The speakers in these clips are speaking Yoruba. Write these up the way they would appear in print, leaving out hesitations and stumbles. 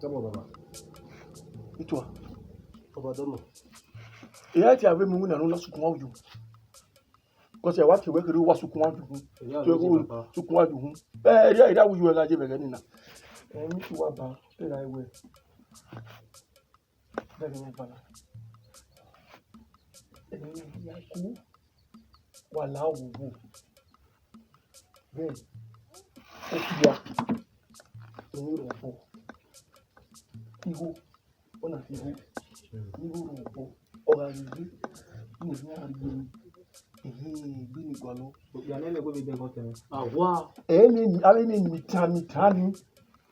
Come on, Baba. Et toi? Baba, donne-moi. Et là, tu avais mon nom là sous comment vous? Quand tu as tu veux que tu vois sous comment vous? Tu veux sous comment vous? Il y a où je vais la dire avec Nina. Et tu vois pas, c'est là où est. D'ailleurs, voilà. Et il y a coup. Voilà où vous. Bien. Et tu vois. Et nous repos. Igo. On a fait vous. Nous repos. Organisé. Nous venons arriver. Bini gwalo. Ya nene go be ben hotel. Awa. Eni ale ni mitani.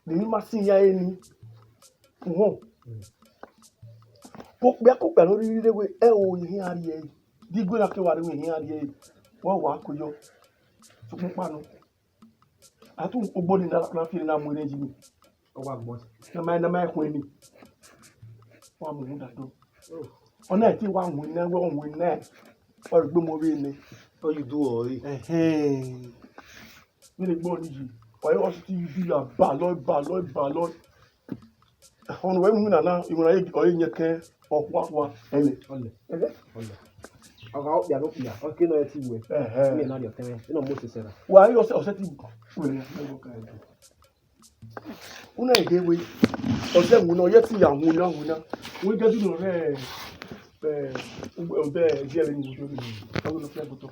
Ni masi ya eni. Wo. Ko pe lórí ire we o yin ari e. Digwe na ke wa re we yin ari e. Wo wa ko yo. Sukun panu. Atu ogboni na fi na mu reji ni. O wa gbo. Na mai kun ni. Wa mu da do. Ona ti wa mu na wo mu na. O gbe mo ri ni. How you do ori? Mi le gbọ́ níyì. Wàá yọ sí ibi là bàlọ́. Ọ̀nà wẹ́n mú nàná ìmúra ọ̀yẹ́ yẹn kẹ́ ọ̀pọ̀ ẹ̀lẹ̀. Ọ̀gá ọ̀pìà ló pìà. Ọ̀kẹ́ náà ti wẹ̀. Mi náà yọ̀ tẹ́rẹ̀. Ínà mo ti sẹ́ra. Wàá yọ ọ̀sẹ̀ ti wẹ̀rẹ̀ lọ́wọ́ ká ẹ̀dùn. Una ìdéwé ọ̀sẹ̀ wùnà ọ̀yẹ́ ti yà wùnà. Wọ́n jẹ́ dúró rẹ̀ ọ̀bẹ díẹ̀ lẹ́nu ìwòjọ́ mi. Àwọn olùfẹ́ gbọ́tọ̀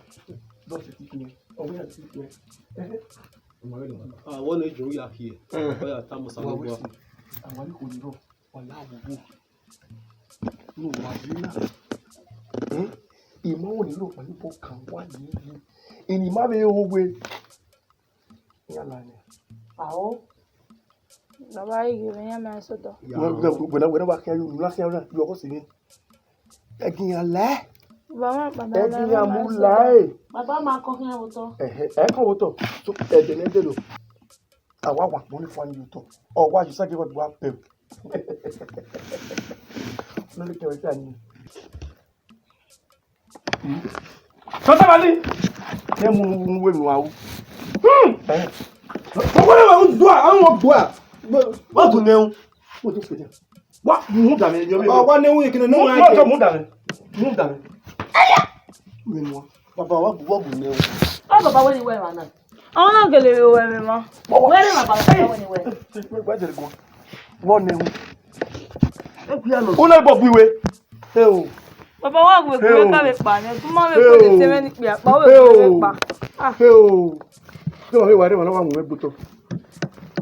lọ́sẹ̀ ti fi yẹn. Ọ̀wé àti ti fi yẹn. Wọ́n ní ìjòyè àkíyè. Ọ̀yà táwọn sábà gbọ́. Àwọn ní kò ní rọ̀ ọ̀la àwòwò ní òwà bí náà. Ìmọ̀ ò nílò pẹ̀lú bọ́ kàn wá yìí. Ènì má bẹ owó yàrá ni. Àwọ̀. Bàbá yìí rẹ̀ yẹn máa sọ̀tọ̀. Wẹ́n wá kí ayé òun láti ayé yọ ọkọ̀ sí ni. Ẹ̀gìyàn lẹ́. Ẹ̀gìyàn mú láì. Bàbá máa kọ́ kí ẹ wò tọ́. Ẹ̀ẹ̀kan wò tọ̀ ẹ̀dẹ̀ lẹ́dẹ̀ lò. Àwa wà pọ̀ ní fún ayé tọ̀. Ọ̀wá yìí sáké wọ́n ti wá pẹ̀lú. Lórí kẹwàá sí àná. Sọ́tà bá ní. Ṣé mo wé nu àwọ̀? Ọ̀pọ̀ náà wọ́n dùn à, àwọn dùn à. Wọ́n tún nẹ́hún. Wọ́n tún pèjá. Wá mú dàmí ẹjọ́ mi. Ọ̀pọ̀ nẹ́hún ìkíni nínú àìjẹ́. Mọ́tò mú dàmí. Wé nu wa. Bàbá wa bù nẹ́hún. Ọ̀ bàbá wọ́n ni wẹ́rẹ̀ wà náà. Àwọn náà gèlè wẹ̀rẹ̀ mọ́. Wẹ́rẹ̀ bàbá wọ́n ni wẹ̀rẹ̀. Wọ́n nẹ́hún. Ó náà gbọ́ gbíwé. Bàbá wa gbé gbé káwé pa ni tún máa ń kó lè ṣe mẹ́ni pè àpá ó gbé pa. Ṣé wọ́n fi wà rí wọn lọ́wọ́ àwọn ẹgbẹ́ tó?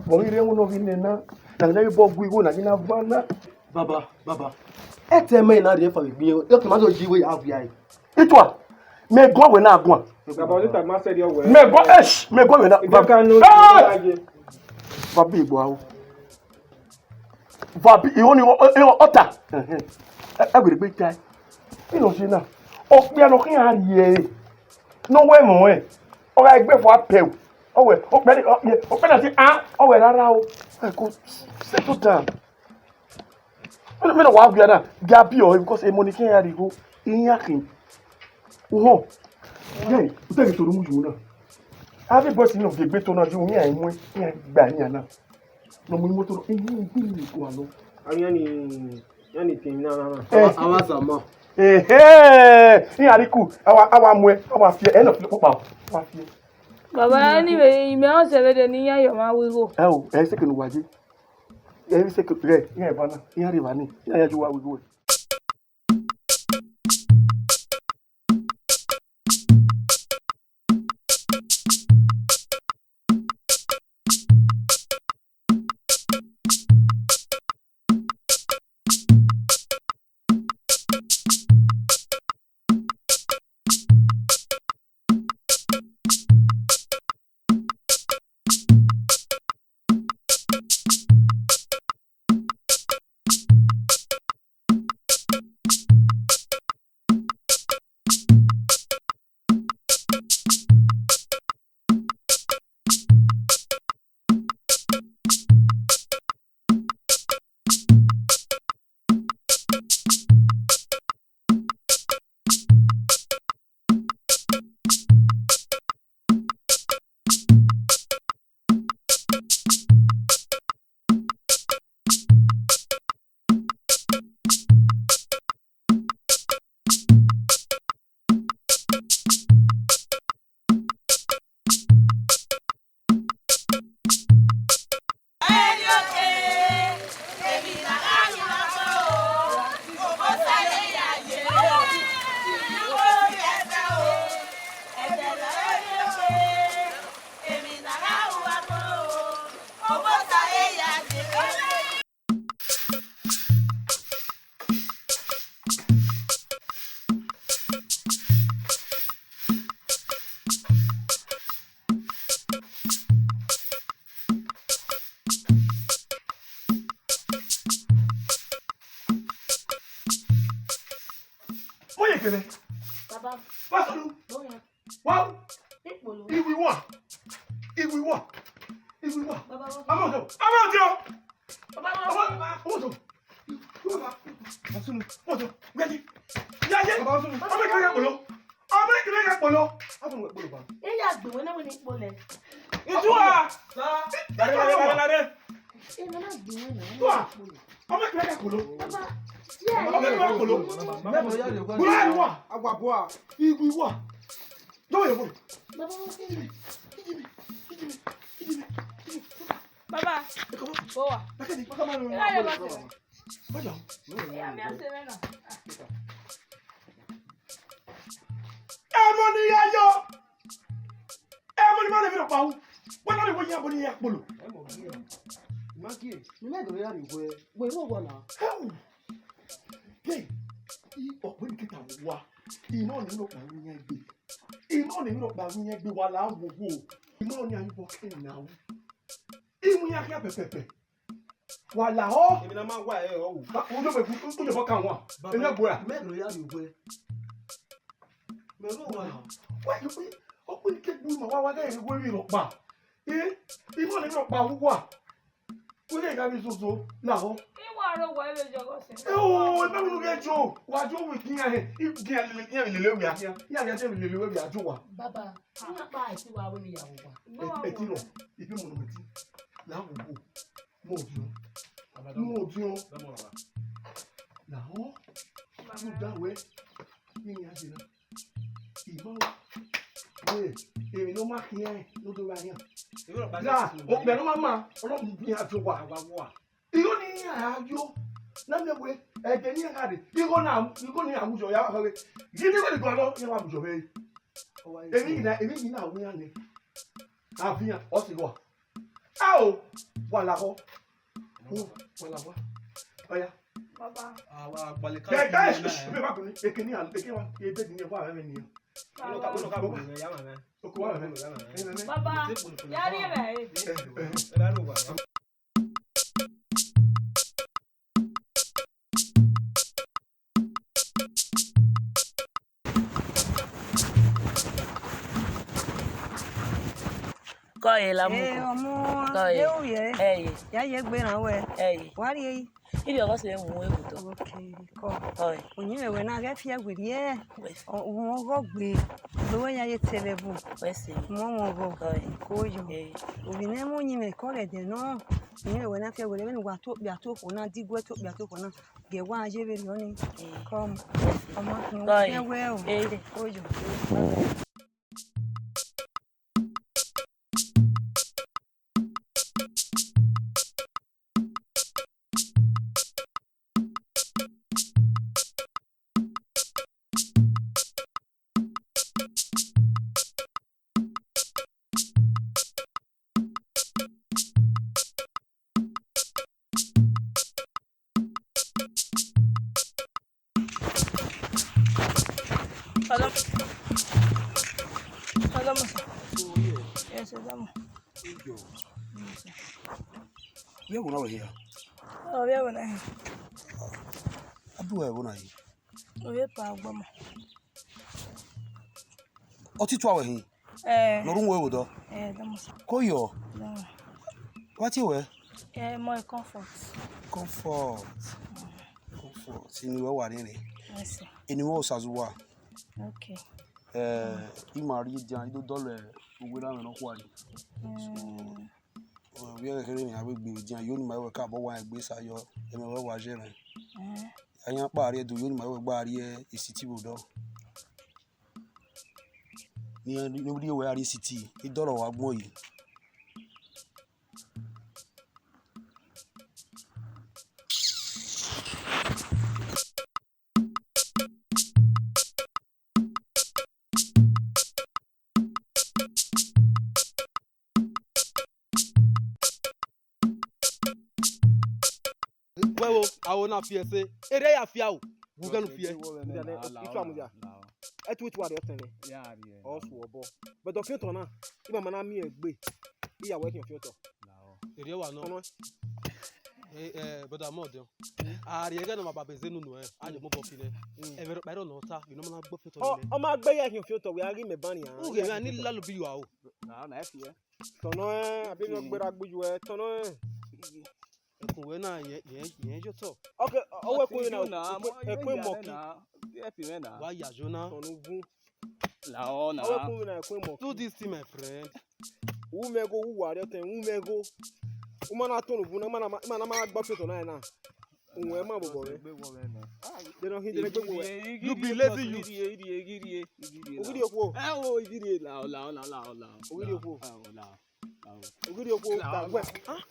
Wọ́n rí ẹ̀wọ̀n náà fi ní ẹ̀ná. Nàìjíríà yóò bọ́ gbígbó Nàìjíríà bá ná. Baba. Ẹ tẹ́ mẹ́rin náà rẹ̀ fàmì gbìyànjú. Yóò tó máa tó jíwé àbúyá yìí. Ìtọ́ mẹ́gbọ́n wẹ̀ náà gùn. Bàbá oníta máa ṣẹ́rí ọ̀wẹ́. Mẹ́gbọ́n wẹ̀ náà. Bàbá ìgbò àwọn. Bàbá ìwọ ni ọ̀tà. Ẹ gbèrè gbé ta. Kí ló ṣe náà? Ọ̀pẹ ẹnu kí n á yẹ ẹ̀. N'owó ẹ̀mọ̀ ẹ̀. Ọ̀rọ̀ ẹgbẹ́ fún apẹ̀wò. Ọ̀pẹ náà ti ọ̀wẹ̀ rárá o. Ẹ kò settle down. Mi náà wà á gbé náà. Gabi ọ̀ because èmo ni kí n yà rí o. Ìyẹn àkìn. Wọ́n. Bẹ́ẹ̀ni, o tẹ̀lé tòrò mú jù náà. Everybody náà gbé tó náà ju ní àìmú ní àgbà ní àná. Lọ́mọ ní mọ́tò náà. Ìyẹn ìgbìmọ̀ ìkó àlọ́. Yẹn ni tèmi náà. Àwọn àzàmọ́. Ní àríkù, àwa mú ẹ, àwa fi ẹ náà fi pọ́pà wá fi ẹ. Bàbá anyway, ìmọ̀ ọ̀sẹ̀ rẹ̀ ní yáyọ̀ máa wíwò. Ẹ ṣe kìnnìún wájú. Ẹ ṣe kìnnìún rẹ̀ ní ẹ̀bá náà, ní àríwá ní, ní àyájú wa wíwò. kene. Baba. Pastor. Boya. Wow. Ipolo. Iwi wa. Iwi wa. Iwi wa. Baba. Amojo. Amojo. Baba. Amojo. Asunu. Amojo. Gadi. Yaye. Baba asunu. Ame kere polo. Ame kere polo. Asunu we polo ba. E ya gbe wona we ni pole. Itua. Sa. Lare. E na na gbe wona. Itua. Ame kere polo. Baba. Ame kere polo. Bula wa. Agbaboa. Iwi wa. Do ye polo. Baba. Baba. Boa. Bakadi. Ya baba. Baja. Ya mi ase na. Emoni yayo. Emoni ma le fi pa o. Wọ́n lè wọ́n yá bọ́ ní yá polo. Maki, ni me do ya ri we. We ro wa na. Hey, ọ̀pọ̀ ní kíta wá. Iná ni ló pa ní yẹn gbé. Iná ni ló pa ní yẹn gbé wa la wo wo. Iná ni ayi bo ken na wo. Imu ya kia pepepe. Wa la ho. Èmi na ma wa e o. O do be ku to je bo kan wa. Emi agbora. Me do ya ri we. Me ro wa na. Wa yo pe ọ̀pọ̀ ní kebu ma wa ga ere wo ri ro pa. Iná ni ló pa wa. Ko le ga bi soso la ho. Iwa ro wa ile jogo se. Oh, ebe mi nuge jo. Wa jo we kiyan he. Kiyan le wi akia. Ya ya se le wi ajo wa. Baba, ina pa ati wa we ni yawo wa. Eti no. Ibi mo no meti. La wo bo. Mo dio. Mo dio. La ho. Mo da we. Ni ya se na. Ibo. Èmi ló má kiyan ló do wa yan. La, o pe no mama. Ọlọ́run bi ajo wa. Iyo ni ajo. Na me we e ni ka de. Iko ni amujo ya ka we. Gidi ko ni ko lo ni amujo be. Èmi ni na wo yan ni. Afiyan o si wa. Ao, wa la ho. Wa la wa. Oya. Baba. Àwa pale ka. Be guys, be ba ko ni e kini an e kini wa e be ni wa me ni. Ino ka bo ya ma me. O ko wa me. Baba, ya ri be. Era ro wa. Koi la mu. Ọmọ Koi. ewu ye. Eh. Ya ye gbe na we. Eh. Wari yi. Ibi ogo se mu ewu to. Okay, ko. Koi. Onyi we na ga fi agwiri e. We. Won go gbe. Lo ya ye telebu. We se. Mo go. Koi. Ko yo. Eh. Obi na mu nyi me ko le de no. Onyi we na fi agwiri me wa to bi ato ko na digwe to bi ato ko na. Ge wa je be lo ni. Kom. Ọmọ kun Koi. e we o. Eh. Ko yo. Adam. Yes, Adam. Ye wo na we here. Oh, we wona he. Adu e wo na yi. O we pa agbamo. Otitu awe hin. Lorun we wo do. Adam. Ko yo. No. What you we? More comfort. Comfort. Ni we wa ni. Yes. Eni wo sazuwa. Okay. Imari jan do dole owe la no kwa ni. We are kere ni agbegbe jan yo ni ma we ka bo wa egbe sayo eme we wa je ren. Ayan pa are do yo ni ma we gba are isiti wo do. Ni ri we are isiti idoro wa gbon yi. Wewo awo na fie se ere ya fia o wuga no fie itu amuja etu wa de tele ya ri osu obo but do fie to na iba mana mi egbe iya we kin fie to ere wa no but I'm not there. Ah, you get no baba zenu no I dey mo bo fine. E me ro no ta, you know na gbo fit on me. O ma gbe ya kin filter we ari me ban ya. O ge me ani lalu bi wa o. Na fi e. Tono abi no gbera gboju e tono Ekun we na yen jo to. Okay, o we kun na e kun mo ki. E fi me na. Wa ya jo na. Tono vu. La o na. O we kun na e kun mo. Do this thing my friend. Wu me go wu wa re ten wu me go. O ma na tono vu na ma na gbo filter na na. Unwe ma bobo re. They don't hit the gbegbo e. You be lazy you. Ogidi opo. O igiri la. Ogidi opo. La. Ogidi opo gbagbe.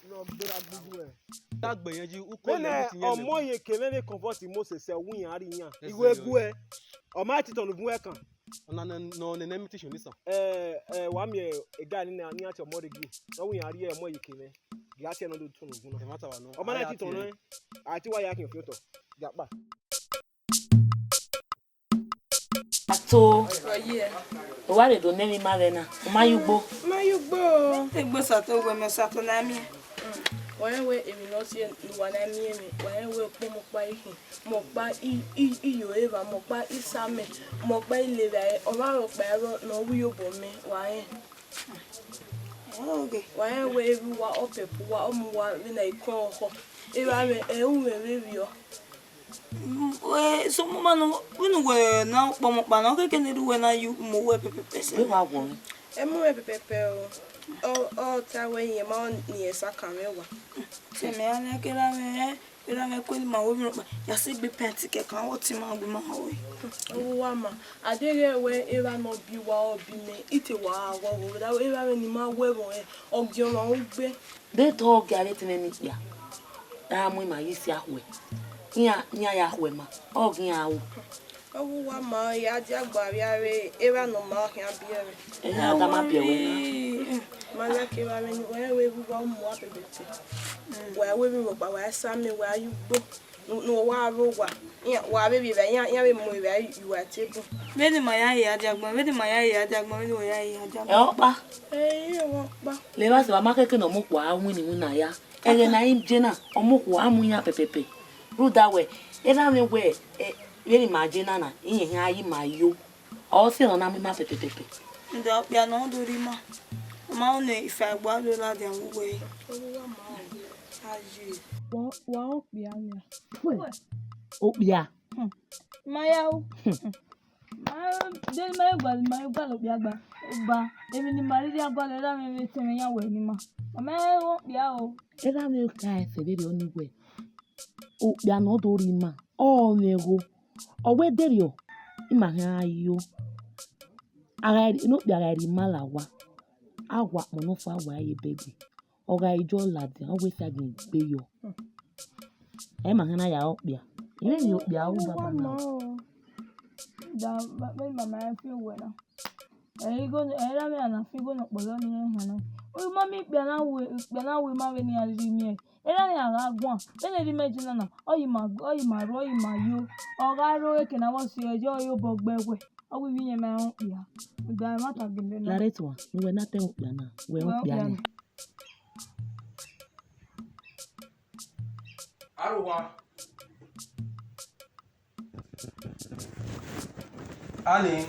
No gbera gboju e. Tagbe yen ji u ko le Bene ti yen. ọmọ yẹn kele ne comfort Moses se wun yan ari yan. Iwe egu e. Ọmọ ati tonu bu e kan. Ona no ne invitation ni so. Wa mi e ga ni ni ati ọmọ de gi. No wun yan ari e ọmọ yẹn kele. Gi ati e no do tonu bu E na. mata wa no. Ọmọ na ti tonu e. Ati wa ya kin fi to. Ga pa. Ato. Wa le do nemi ma le na. O ma yugbo. Egbo sato we me sato na mi. Wọ́n èmi náà sí ìwà náà mí èmi wọ́n pé mo pa ìhìn mo pa iyò eva mo pa ìsàmẹ̀ mo pa ilé rẹ̀ ọmọ àrò pa ẹ̀rọ náà wí yóò bọ̀ mí wọ́n wé ewu wa ọ̀pẹ̀ pọ̀ wa ọmọ wa nínú ìkọ́ ọkọ̀ ìwà rẹ̀ ẹ̀hún rẹ̀ rí ọ. So mo ma no winu we na pomo pa na keke ne duwe na yu mo we pepepe se. Bí wàá wọ̀ mí. Ẹ mú ẹ pẹpẹpẹ o ta wẹ̀yìn ma ni esa kan wa. Se me ana kila me ko ni ma wo mi pa. Ya se gbe penti ke kan o ti ma gbe ma wo. Owó wa mà adéyẹwẹ ìwà náà bí wa ọbí mi ìtì wà àwọ̀ wò dáwọ́ ìwà rẹ̀ ni máa wẹ̀rọ̀ ẹ̀ ọ̀gbìn ọmọ ń gbé. Bẹ́ẹ̀ tó ọ̀gẹ̀ alẹ́ tẹ́lẹ̀ mi pìà dáa mú ìmọ̀ yìí sí àwẹ̀ nya ya àwẹ̀ mà ọ̀gbìn àwọ̀. Owó wa mà ya jágbà rẹ̀ ìwà náà máa hàn bí rẹ̀. Ẹ̀yà ọ̀dà má bẹ̀rẹ̀ náà. Máa yá kí ìwà rẹ̀ ni wọ́n wé wíwá mú wa bẹ̀bẹ̀ tẹ̀. Wà á wé mi rọ̀gbà wà á sá mi wà á yú gbó. No wa ro wa baby be yan be mo be you are table Be ni ma ya ajagbon be ni ma ya ajagbon be ni o ya ajagbon. Ẹ ó pa. Wọ́n pa. Le ba se ba ma keke no mo po awun ni na ya. Ere na im je na omo ko amunya pepepe. Ru da we. E na me we we ni ma je na na yin hin ayi ma yo. O se na mi ma pepepe. Ndo bia no do ri ma. Ma o ne ife agba lo la de an we. Owó ma aji. Wa o pia ni. O pia. Maya o. Ma gba lo pia gba. Gba. Èmi ni Maria gba le ra mi ti mi yan we ni ma. Ma o pia o. E ra me ka e se de oni we. O pia no do ri ma. O me go. O we de ri o. Ima han ayo. Ara no pia ra ri ma la wa. Awa mo no fa wa ye begi. Oga ijo lade o we sa gbe yo. E ma han ya o pia. Ile ni o pia o baba na. Da ba mama e fi we na. E ra me na fi go no polo ni han na. O mami pia na we ma we ni ari mi e. E ra ni ara gwan. E le ri meji na na. O yi ma yo. Oga ro e ke na wo si ojo yo bo gbewe. O wi yen ma o pia. Da ma ta gele na. La retwa, we na te o pia na. We o pia ni. Aruwa. Ani.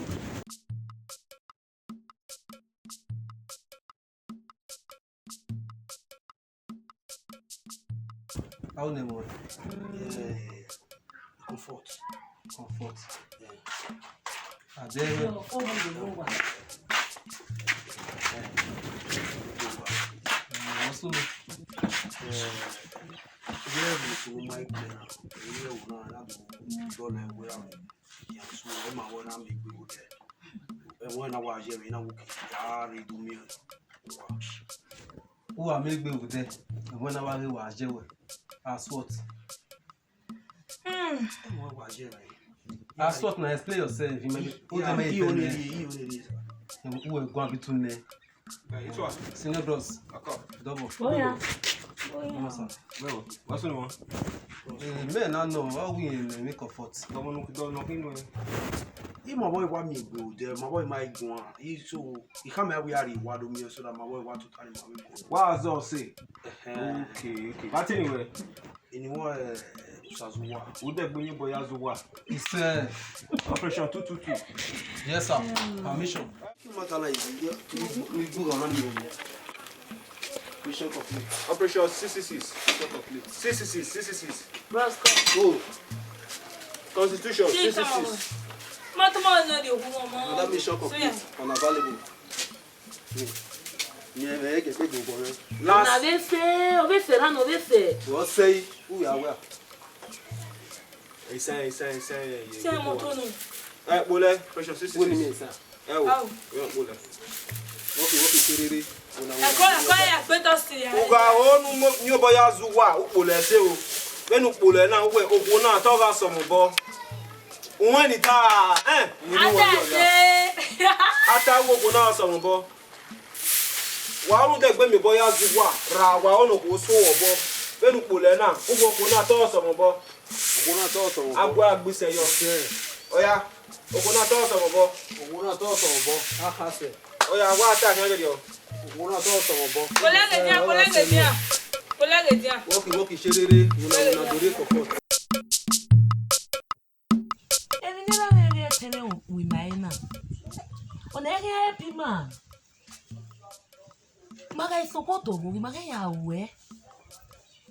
How name one? Comfort. Yeah. And then. Also. Who are make with there? And when I was jail, as what? As what now? Explain yourself. You may who are going between there? Single bros. Double. Oh yeah. What's the one? Men, I know how we make comfort. my boy want me go there. My boy might go on. He come here we are in Wadomir so that my boy want to carry my go. What does say? Okay. But anyway, Anyway, Sazua. would that bring you boy as what? It's Operation 222. yes, sir. Permission. Mission complete. Operation 666. 666. Brasco. Go. Constitution 666. Another mission complete. Unavailable. Last. What say? Who are where? He say. Bole. Operation 666. Bole. Okay, Uga onu nyobo ya zuwa ukpole se o. Benu ukpole na we ogun na to ga so mo bo. Unwe ni ta ata wo ogun na so mo bo. Wa ru de gbe mi bo ya zuwa ra wa onu ko so wo bo. Benu ukpole na ogun na to so mo bo. ogun na to so mo bo. Agbo agbise yo. Oya. Ogun na to so mo bo. Ogun na to so mo bo. Aha se. Oya wa ta kan yo. Ogun na to so mo bo. Collègue dia. Woki sherere, una dore kokot. Emi never hear tell we my na. On hear happy man. Maga isokoto go, maga ya we.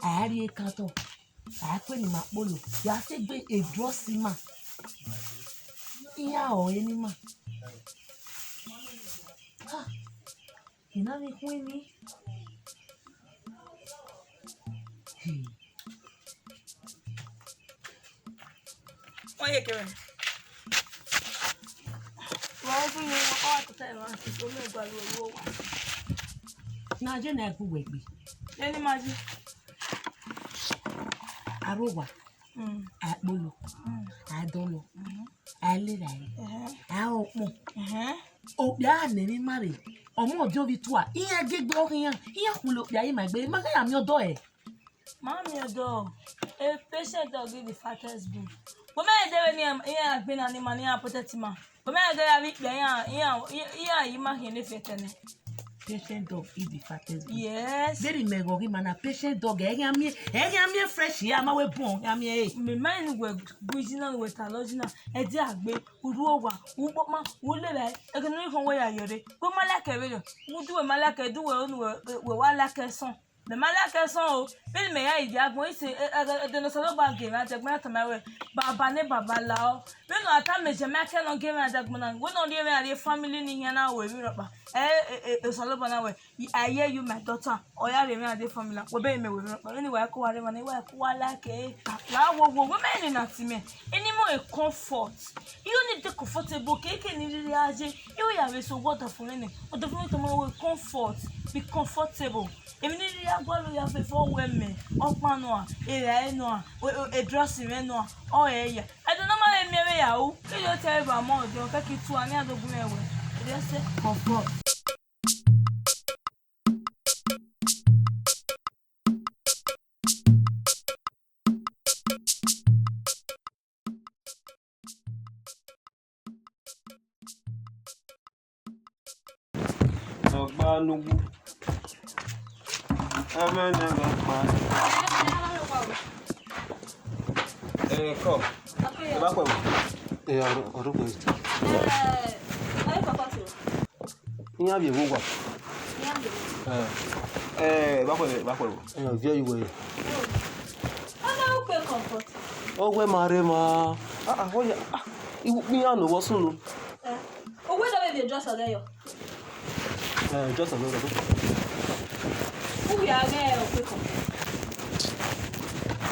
Ari e kato. A pe ni mapolo. Ya se gbe e draw sima. Iya o eni ma. Ha. Ina mi ku emi. Oye, que ven. Vamos a ir a otra tema. Yo me voy a ir a Na je na ku wegbe. Any magic? Arowa. Akpolo. Adolo. Alirai. Aopo. Obia na mi mare. Omo ojo bi to a. Iya gegbe okin yan. Iya kun lo bia yi ma gbe. Ma ka ya mi odo e. Mommy, your dog. A patient dog is the fattest bone. But my dear, I been an money apothetima. But my dear, I imagine if it any. Patient dog is the fattest bone. Yes. Very megogi man a patient dog. Ege ami fresh ya ma we bon. Ami e. Me mind we original with alogina. E di agbe uruwa uboma ulele. E can no we ya yore. Go malake we. Wo do malake do we wa lake son. The malake son o. Bill me ya idi agbon ise de no solo ba game ajagbon atamawe. Baba ne baba lao. We no ata me je make no game ajagbon na. We no dey we family ni here na we ropa. Solo ba na we. I hear you my daughter. Oya re me ade family. We be me we ropa. Anyway ko ware man we ko like la wo me ni na ti me. Any more comfort. You need the comfortable cake ni really aje. You ya we so water for me. But the point to comfort. Be comfortable. Even if you are going to have for women, open no, a dressing no, oh yeah. I don't know my marry out. You tell about more, don't take it to another woman. They say comfort. Ogbanugu. Amen, come. Oh, where Marema? Me and no was soon. Oh, where do you just a day? Just a little. Who you are there?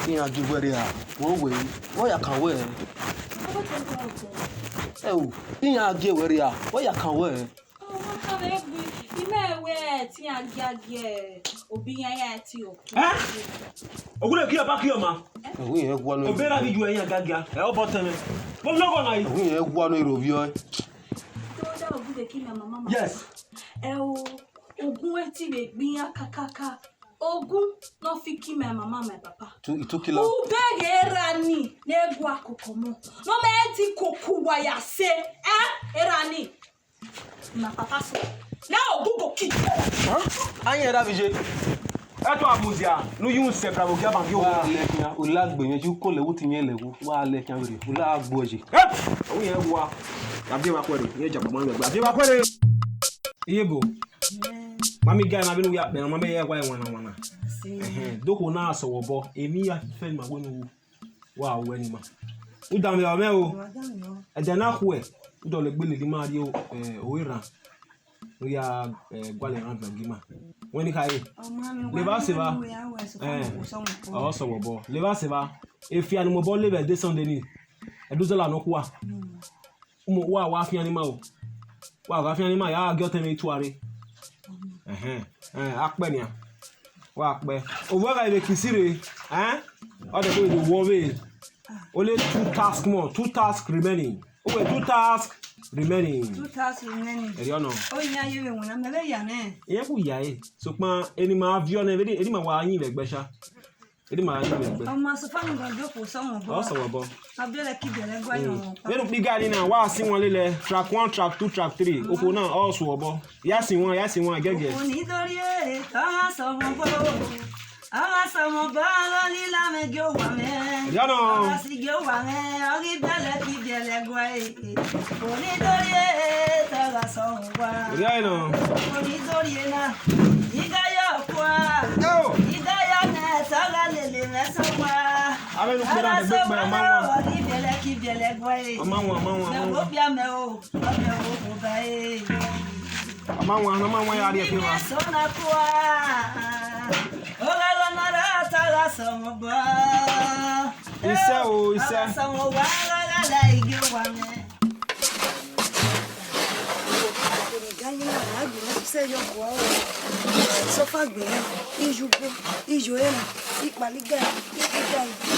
Yeah, give where they are. One way. Why I can wear? Oh, yeah, give where they are. Why I can wear? You may wear tea and gag, or be a tea. Ogure ki aba ki o ma. We have one. Obera bi ju eyan gaga. E o botene. Mo logo na yi. We have one Rovio. Yes. Ogun eti be gbin akakaka Ogu no fiki my mama my papa. Itu kila. Ubege erani n'egwu akụkọ m. No me ti koku wa ya se erani. My papa so. Now Ogu go kick. Anya era bije. Eto amuzia, no yun se bravo gya ban yo. O la gbe yen ju ko le wo ti yen le wo. Wa le kan were. O la gbo je. O yen wa. Ya bi wa kwere. Ye jabo mo ngba. Bi wa kwere. Yebo. Mami guy na binu ya be na mama ye kwa wana. Doko na so wobo. Emi ya fe ma wo no. Wa wo ni ma. U da mi o me o. E de na ku e. U do le gbe le di ma ri o ira. O ya gwale ran gima. Woni kai. Le ba se ba. O so wobo. Le ba se ba. E fi ani mo bo le be descend ni. E do la no kwa. Wa fi ani ma o. Wa fi ani ma ya gyo teme tuare. Akpe ni a. Wa akpe. Over ga ile kisire, all the way the worry. Only 2 tasks more, 2 tasks remaining. Okay, 2 tasks remaining. 2 tasks remaining. You know. Oh, yeah, you will not be ya ne. Yeah, ku ya e. So pa any ma view na very any ma wa yin le gbesha. Any ma yin le gbe. O ma so fa ni go do ko so mo bo. O so wo bo. Abele ki bele gwa yo. We no big guy na wa si won lele track 1, track 2, track 3. Oko na all so wo bo. Ya si won gege. O ni dori e, ta so mo bo. Ara so mo ba lo ni la me gyo wa me. Ya no. Ara si gyo wa me, ori bele ki bele gwa e. O ni dori e, ta so mo ba. Ya no. O ni dori e na. Iga yo kwa. Yo. Iga yo na ta la lele me so wa. Ame no kura de be ma wa. Ori bele ki bele gwa e. Ma wa. Me wo bia me o. O me o ba e. Ma wa ya ri e pe wa. So na kwa. Ola na ra ta la so mo ba. Ise. So mo wa la igi wa me. Ganyi na agbi na se yo kwa o. So fa gbe. Ijubo, ijoena, ipaliga,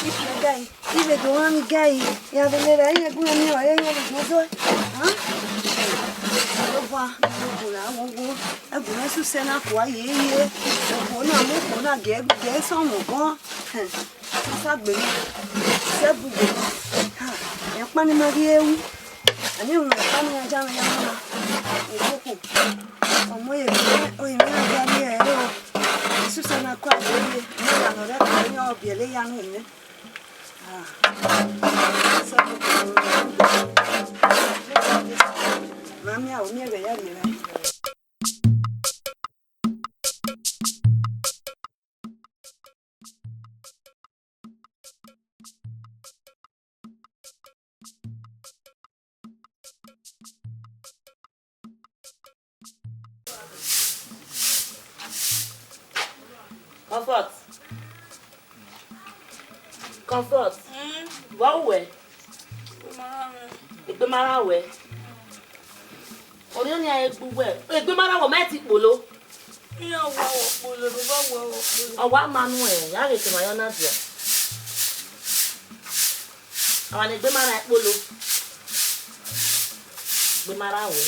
ipigai, ibe do am gai. Ya vele ra yin gun mi o yin lo so. Wa, egun na su se na kwa ye. Mo na ge so mo gan. Fa gbe mi. Se bugo. E pa ni ma ri ewu. Ani o pa ni aja mi ya ma. Ikoko. Omo ye o yin na ga ni e o. Susana kwa bele na no ra ka ni obiele ya no ni. Mami a o mi ebe ya ni ra. Comfort. What way? Igbe mara we. Ori oni aye gbugbe. Igbe mara wo meti polo. Iya wa polo do ba wa polo. Awa manu e, ya re ke ma yo na dia. Awa ni igbe mara polo. Igbe mara we.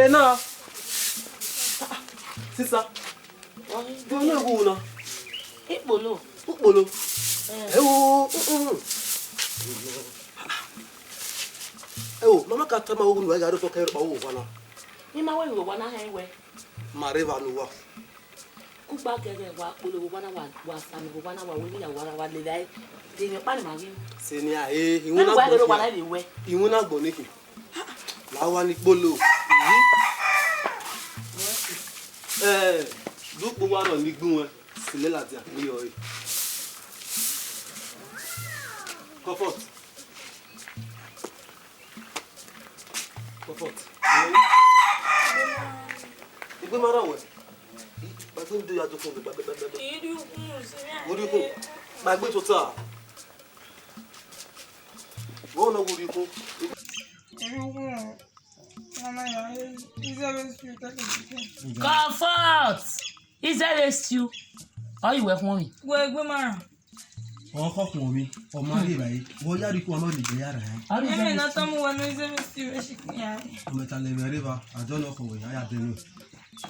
Na. Sisa. Do na go na. Ipolo. Ukpolo. Mama ka tama ogun wa ga do to kai pa wo wana. Ni ma we wo wana he we. Ma river no wa. Ku gba gege wa polo wo wana wa sami wo wana wa we ni ya wa le dai. De mi pa ni ma ri. Se ni a iwu Na na gbo. gbo. Wana le we. Iwu na gbo niki. La wa ni polo. Dúpọ̀ wà náà nígbó wọn sílẹ̀ láti àpéyọ rẹ̀. Comfort. Ìgbé mara wẹ̀. Gbàgbé ń dé yàtọ̀ fún mi gbàgbé. Wúrí kún. Gbàgbé tó tà. Wọ́n náà wúrí kún. Comfort. Is that a stew? How you work, mommy? Go mara. ọkọ fún mi ọmọ rẹ báyìí wọ́n yára ikú ọmọ nìjẹ́ yára ẹ̀. Emi na tamu wa no ize mesti we shikinya. ọmọ ìta lẹ́mẹ̀ rẹ bá àjọ náà kọ̀wé yára dẹnu.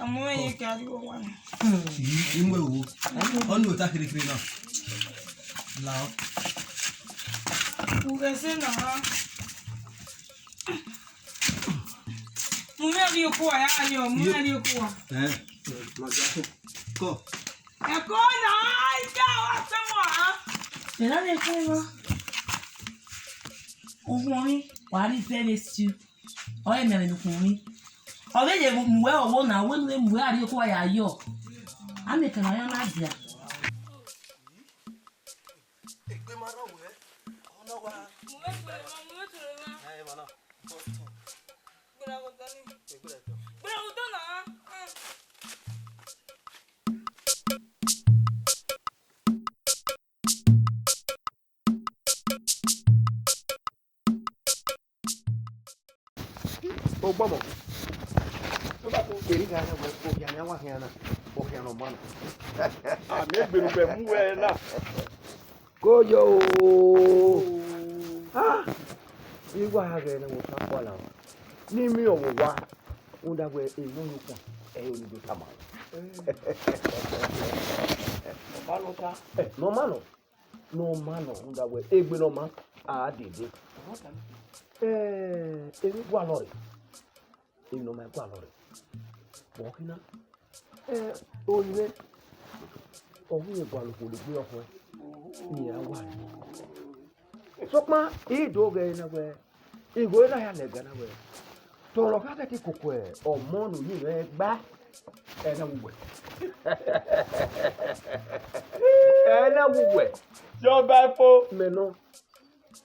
Amu ye kari wo wa. yìí ń wẹ̀ wò ọ́n ní òtá kirikiri náà. làwọn. Ugese na ha. Mume ali okuwa ya ali o, mume ali okuwa. kọ́. Eko na ija wa temo ha. Ela le ko wa. Ohun mi wa ri fere stew. O e mere nukun mi. O be je muwe owo na we nu muwe ari okuwa ya yo. Ami kan ya na dia. Egbe mara wẹ̀ ọ̀nà wa. Muwe ture ma. ẹ mana. Gbera ko tani. Egbe tó. Gbera ko tana. O gbọ́mọ̀ tó bá tó kéré gan náà wọ́n kó kíá wá kíá náà kó kíá náà mọ́nà. Àmì gbèrú pẹ̀ mú ẹ náà. Kóyò ooo. Ìwà rẹ̀ ni mo sá kọ́ la o. Ní mi ò wò wá, ń dàgbẹ́ èyí ló pọ̀ ẹ̀yìn olùdó sàmà. Ọ̀bá ló ta. Nọ́mánù ń dàgbẹ́ égbé náà má a dèdè. Èmi gbọ́ àlọ́ rẹ̀. Èmi náà máa gbọ́ àlọ́ rẹ̀. Bọ̀ọ̀kínà. Oyè ọ̀hún yẹn gbọ́ àlùkò lè gbé ọkọ ẹ̀. Ìyá wà ní. Sọ́kpá ìdóògè náà wẹ̀. Ìgò náà yà lẹ̀ gánà wẹ̀. Tọ̀rọ̀ káfẹ́ kí kòkò ẹ̀ ọ̀mọ́nù yìí rẹ̀ gbá ẹ̀ náà wù wẹ̀. Ẹ̀ náà wù wẹ̀. Jọba ẹ̀fọ́. Mẹ́nà.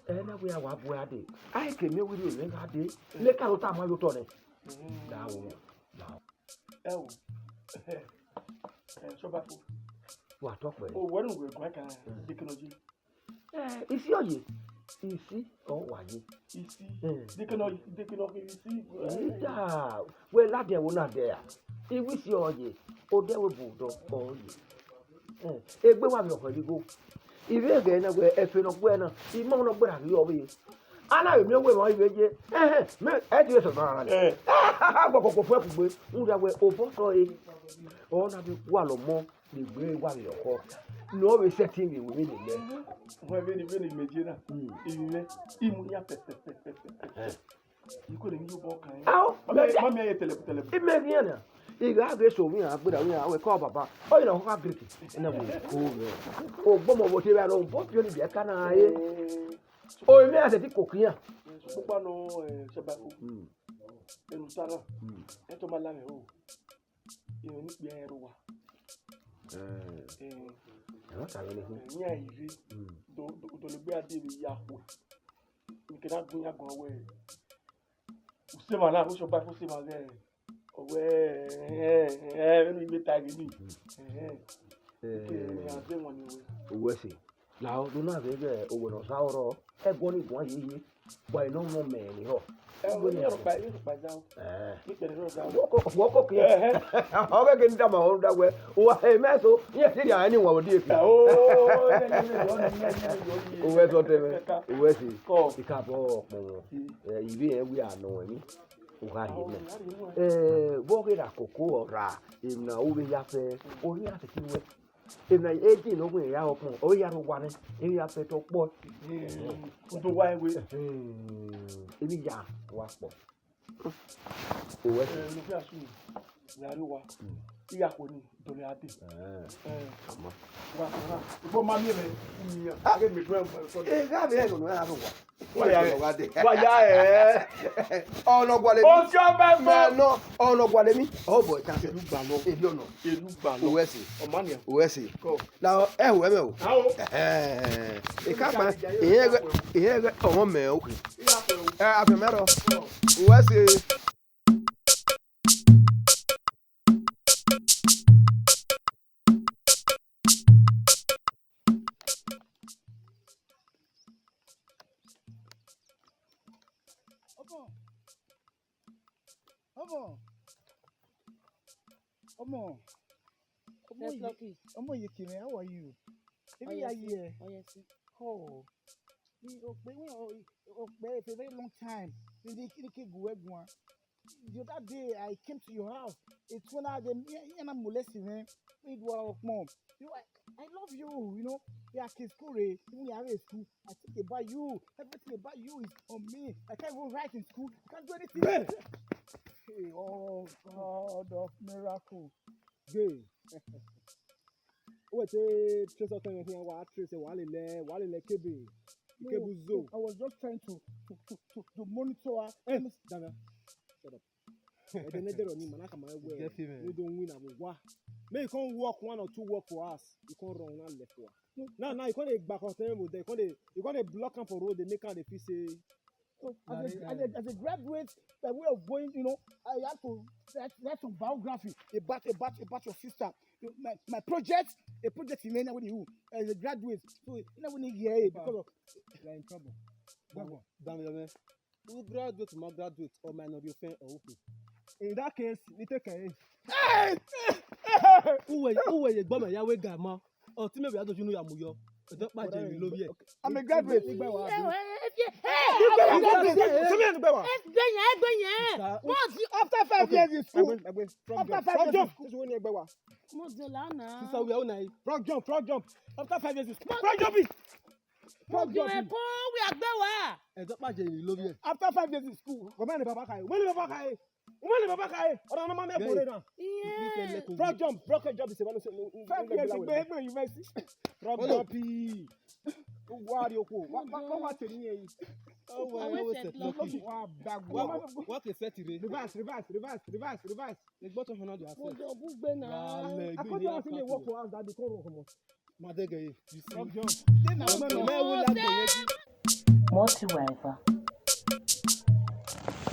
Ena we awa bu ade ai ke me wiri me ade le ka lota ma yo to ne dawo dawo so ba fu wa to pe o wonu we gwa kan technology isi oye isi o waye isi technology isi da we la de wo na de ya iwi si oye o de we bu do oye egbe wa mi o go ibe ga na gwe efe no gwe na imo no gwe ra yo bi ana yo mi gwe mo ibe je me e di so na gbo ko fu e gbe nda gwe o bo so e o na bi wa lo mo le gbe wa le ko no we setting we we le mo be ni meje na ibe imu ya pe iko le ni yo bo kan ma me ye tele ime ni na iga ga so mi agbera wi awe ko baba o ina ko ka griki ina mo ko me o gbomo bo te ba no bo pio ni bi ka na aye o mi ase ti kokiyan pupa no seba ko enu sara e to ma la me o iwe ni pe ero wa e ta le ni ayi do le gbe ade bi ya ko mi ke na gun ya gan we o se ma la o so ba fo se ma ge ẹnu ìgbé tagi ní owó ẹsẹ làwọn ọdún náà fẹẹ bẹ owó náà sáwọrọ ẹgbọn ní ìgbọn yìí wà iná mọ mẹ́rin họ. ẹgbọn ní ọ̀rọ̀ báyìí yóò pàjá o nípẹ̀lẹ̀ náà dáwọ́. wọ́n kọ́ kí ẹ ọ bẹ́ẹ̀ kí n dàmà ọ̀rọ̀ dàgbẹ́ wà mẹ́sọ̀ ní ẹ̀sìn ìyá ẹni wà òdi èkì. owó ẹsọ tẹmẹ owó ẹsẹ ìkàbọ̀ ọ̀pọ̀ wọn ìwé ẹ̀ wí àná ẹ̀mí. Ugaye me boge la koko ora imna ube ya fe ori ate kiwe imna eji no gwe ya opon o ya ro wane e ya fe to po to wa ewe ebi ya wa po o we no fi asu ya ri wa iya ko ni to le ate ama wa na ibo ma mi re ni age mi do e ga be no ya ro wa wáyà ẹ̀ ọ̀nà gwalẹ̀ mi ọjọ́ bẹ́ẹ̀ mọ̀ ọ̀nà ọ̀nà gwalẹ̀ mi ọ̀bọ̀ ìta èlú gbà lọ èlú gbà lọ òwẹ́sì òwẹ́sì la ẹ̀ wẹ́ mẹ́ o ìkápá ìyẹn ọ̀wọ́n mẹ́ o ẹ̀ àfẹ̀mẹ́rọ òwẹ́sì. Omo, Yekime, how are you? Maybe a year. Oh yes. Oh. For a very long time. The other day I came to your house. It's when I am molesting him. It was mom. I love you, Yeah, kids school. Even you have a school. I think about you. Everything about you is on me. I can't even write in school. I can't do anything. Hey, oh God of miracle. Gay. What a trace of here, what trace a wale kebe. No, I was just trying to monitor her. Hey, Dana, shut up. I don't we don't win our May you can't walk 1 or 2 walk for us. You can't run one left for us. Now you can't back on them with you can't block them for road, they make they feel say. So as a graduate, by way of going, I have to write some biography about your sister. My project, a project in any you as a graduate. So when you hear because of You're in trouble. Damn, who graduate, my graduate, or minority offend or okay. In that case, you take a who were you bomber Yahweh Gamma? Or Timmy, I don't know Yamuyo. I'm a graduate. After 5 years in school. After 5 years in school. Frog jump. After 5 years in school. Frog jumping. After 5 years in school. Frog jump. Broken jump is a 5 years in university. Frog jumping. What is set today? Reverse. The bottom of your I can't actually work for us that the core of Madega. You see, Moti wife.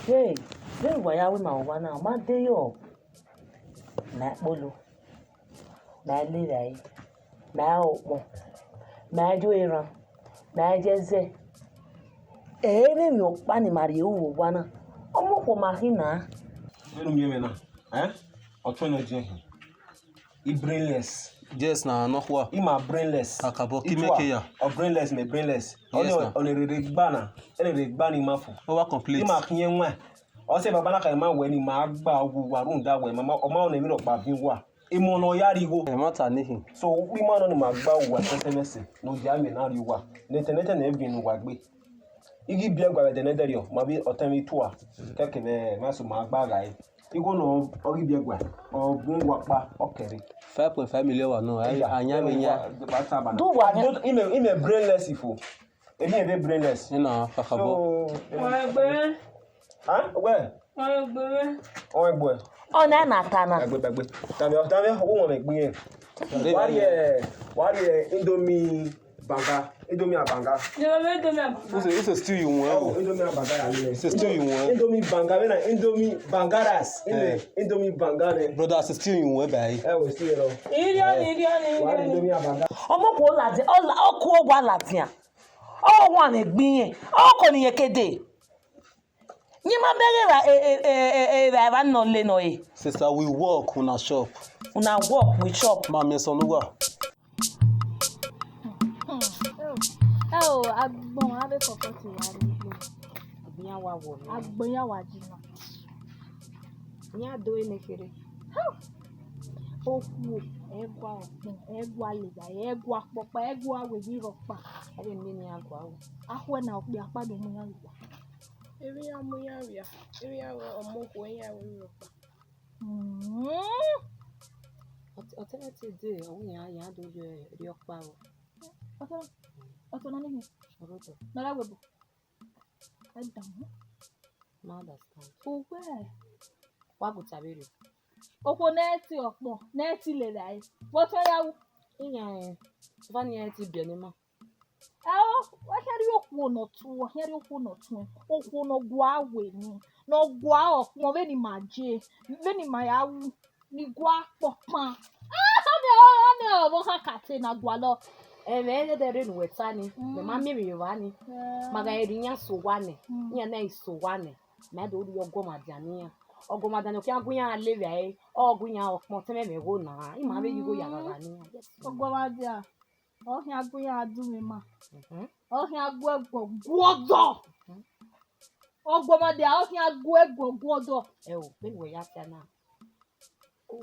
Hey, then why are we now? My day off. Na bolo. Na lirai. Na omo. Na joira. Na jeze. Ere yo pani mari uwo wana. Omo ko mahina. Wenu mye na. Otwene je. I brainless. Yes, na no kwa. Ima brainless. Akabo kimeke ya. O brainless me brainless. Yes, Ele regbani mafu. Over complete. Ima kinye nwa. O se baba na ka ma we ni ma gba ogu warun da we mama o ma o na mi ro pa bi wa. Imo no yari go. E mata nihin. So we ma no ni ma gba wa SMS no ja mi na ri wa. Netenete na ebi nu wa gbe. Igi bi agba de nederio ma bi otemi toa. Keke ne ma so ma gba ga e. Igo no ogi bi agba. O bun wa pa okere. 5.5 million wa no. Anya me nya. Do what? Ime brainless ifo. Emi ebe brainless. Na kakabo. Where? Oh boy. Oh na natana. Agbe. Tami o won me gbin e. Wari Indomie banga. Indomie abanga. It's a stew you want. Indomie abanga ya le. It's a stew you want. Indomie banga na Indomie bangaras. Indomie bangare. Brother, it's a stew you want by. We see it all. Wari Indomie abanga. Omo ko lati o ku ogwa latia. O wa na gbin e. O ko ni yekede. Nyima bere ra no le no e. Sister, we work on a shop. Una work we shop. Mama so no wa. Agbon abe kokoti ya ri. Biya wa wo. Agbon ya wa jina. Nya do enekere. Oku egwa opon, egwa lega, egwa popa, egwa we bi ropa. Ebe mi ni agwa wo. Ahwe na okpi apado mu ya lega. Eri ya mu ya ria. Eri ya omo ko ya we ropa. Alternative day ohun ya do ri opa wo. Oto na ni. Oroto. Na la webo. Edamu. No understand. Owe. Wa go tabere. Opo neti opo, neti le dai. What ya wu? Iya Vani ya ti bi ni ma. Wa heri okwo no tu, wa heri okwo no tu. Okwo no gwa we ni. No gwa okwo ve ni maje. Ve ni ma ya wu. Ni gwa popa. Ane o ha kate na gwa lo. Ebe de nu wetani. Me ma mi wani. Maga erinya so wane. Nya na iso wane. Ma do ri ogoma diania. Ogoma dani oki agunya alewe ai. Ogunya okmo teme me go na. Ima be you go ya gaga ni. Ogoma dia. Ohia go ya do me ma. Ohia go godo. Ogboma de ohia go godo. Oh, when we have that now. Oh,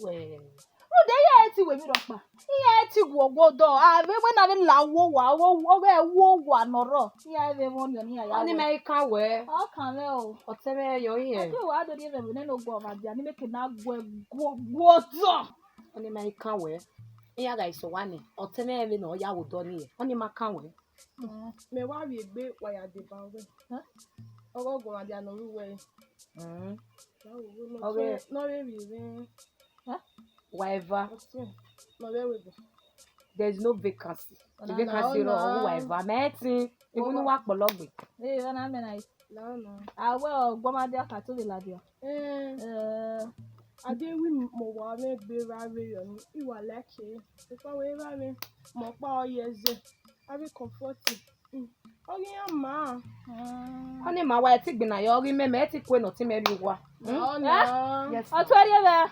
Ude ya eti we mi dokpa. Iya eti godo. Ah, we na be lawo wa wo wa noro. Iya be mo ni ya. Oni America we. O kan le o. Otebe yo here. Ati wa do ni be ne no go ma dia ni make na godo. Oni America we. Iya guys so one. Otebe we no ya wo do ni. Oni maka we. Me wa wi egbe wa ya de ba we. Ogo go ma dia no ru we. Okay. No we wi. Whatever. No we go. There's no vacancy. The vacancy or whatever. Meti. Even no work bologbe. Eh, na me na. No. Ah, well, Ogboma de ka to the ladia. Ade wi mo wa me gbe ra re yo ni iwa leke. Ipa we ra me mo pa oyeze. Abi comforting. Ogi ya ma. Oni ma wa ti gbina yo ri me ti kwe no ti me bi wa. No. Yes. Atwari be.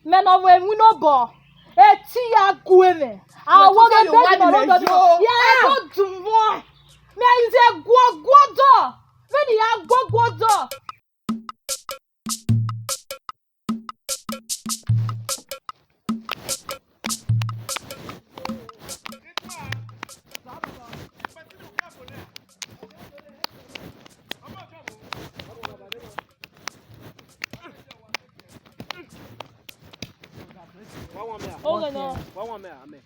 Me no we mu no bo. Eti ya gueme. Awo ge de no do. Ya go dunwo. Me ise godo. Me ni ya godo. What one me? Ame.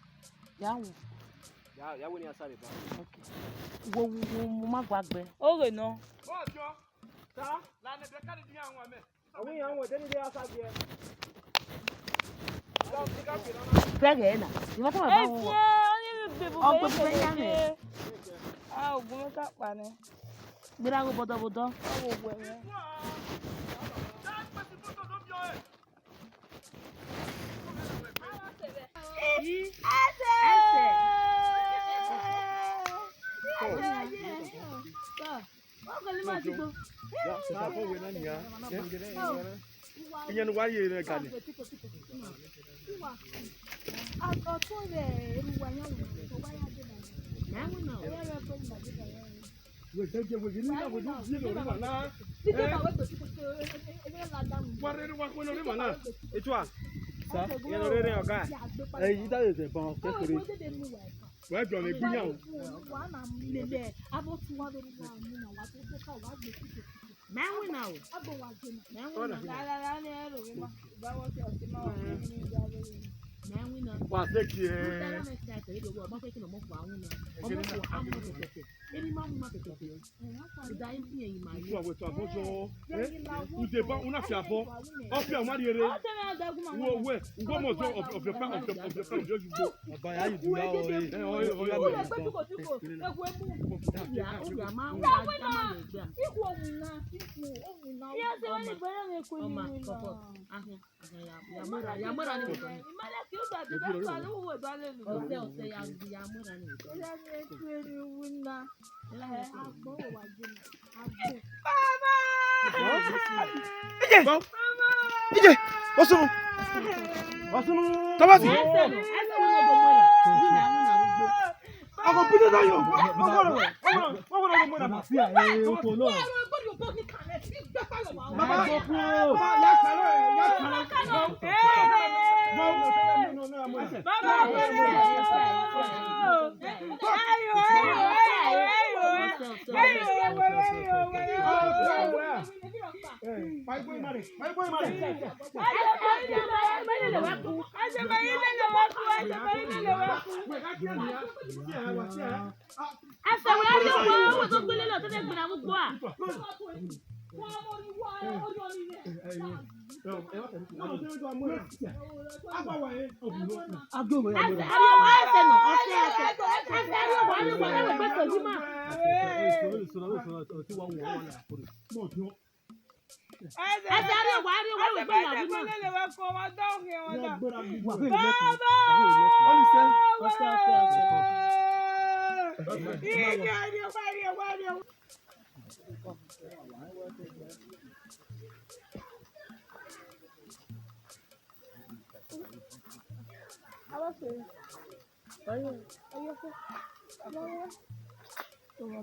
Ya we ni asare ba. Okay. Wo ma gbagbe. Oge no. Ojo. Ta, la ne be ka di anwa me. Awi yan we deni de asage. Pege na. Ni ma ta ba wo. Oni be bo. Ogbe pe ya me. Ah, ogun ka pa ni. Gbira go bodo. Owo gwe ni. Where do you go? Wa take here.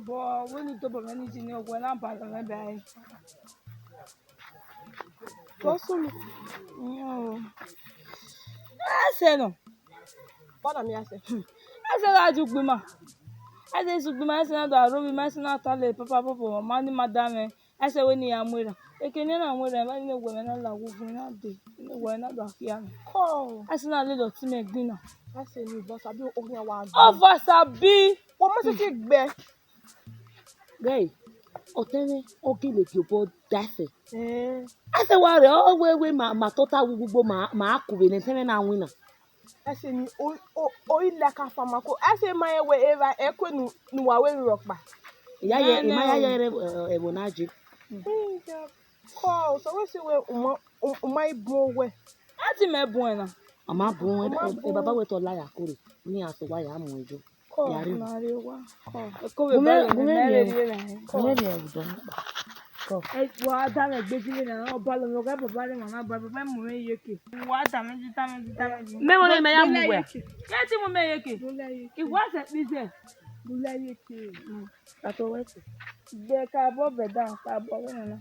Boy, when you talk about anything, you're going to pass on my bag. Posso me? No. I said no. Bora me ase. I said I do bima. I said so bima. I said I do bima. I said I tell papa, money madam. I said when you are mwera. Ekene na mwera. Mani ne gwe na la wu na de. Ne gwe na do afia. Call. I said na little to me dinner. I say ni boss abi o nya wa. Of us abi. Wo mo se gbe. Guy, otene ogile gyobo dafe. Ase ware we ma tota gbugbo ma akube ne tene na wina. I say ni o ile ka fama ko. I say my we eva ekwe nu wa we rock ba. Ya ye ma ya ye ebonaji. Call so we say we my bro we. Ati me buena. Ama bun e baba we to la ya kore. Ni aso wa ya mu ejo. Yari. Ko we ba Gume le. Wa da me gbejile na o ba lo mo ga baba le mama baba mo me yeke. Wa da me ji ta me. Me wole me ya mu we. Ke ti mo me yeke. Iwa se bi se. Bula yeke. Tato wete. Be ka bo be da ka bo na.